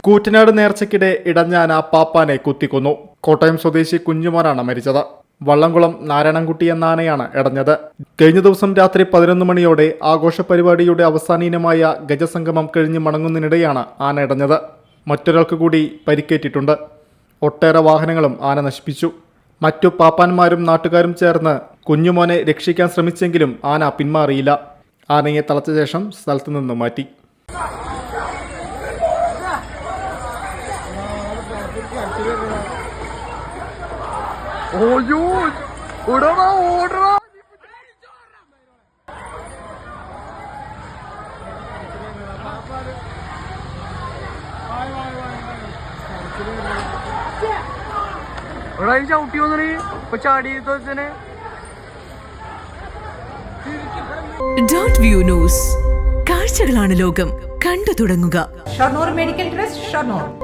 കൂറ്റനാട് നേർച്ചയ്ക്കിടെ ഇടഞ്ഞാന പാപ്പാനെ കുത്തിക്കൊന്നു. കോട്ടയം സ്വദേശി കുഞ്ഞുമോനാണ് മരിച്ചത്. വള്ളംകുളം നാരായണൻകുട്ടി എന്ന ആനയാണ് ഇടഞ്ഞത്. കഴിഞ്ഞ ദിവസം രാത്രി 11 മണിയോടെ ആഘോഷ പരിപാടിയുടെ അവസാന ഇനമായ ഗജസംഗമം കഴിഞ്ഞ് മടങ്ങുന്നതിനിടെയാണ് ആന ഇടഞ്ഞത്. മറ്റൊരാൾക്ക് കൂടി പരിക്കേറ്റിട്ടുണ്ട്. ഒട്ടേറെ വാഹനങ്ങളും ആന നശിപ്പിച്ചു. മറ്റു പാപ്പാന്മാരും നാട്ടുകാരും ചേർന്ന് കുഞ്ഞുമോനെ രക്ഷിക്കാൻ ശ്രമിച്ചെങ്കിലും ആന പിന്മാറിയില്ല. ആനയെ തളച്ച ശേഷം സ്ഥലത്തു നിന്ന് മാറ്റി. ഓയോ ഓടടാ ഓടടാ ചവിട്ടി വന്നേ ഇപ്പൊ ചാടി തന്നെ. ഡോട്ട് വ്യൂ ന്യൂസ്, കാഴ്ചകളാണ് ലോകം, കണ്ടു തുടങ്ങുക. Shoranur medical trust, Shoranur.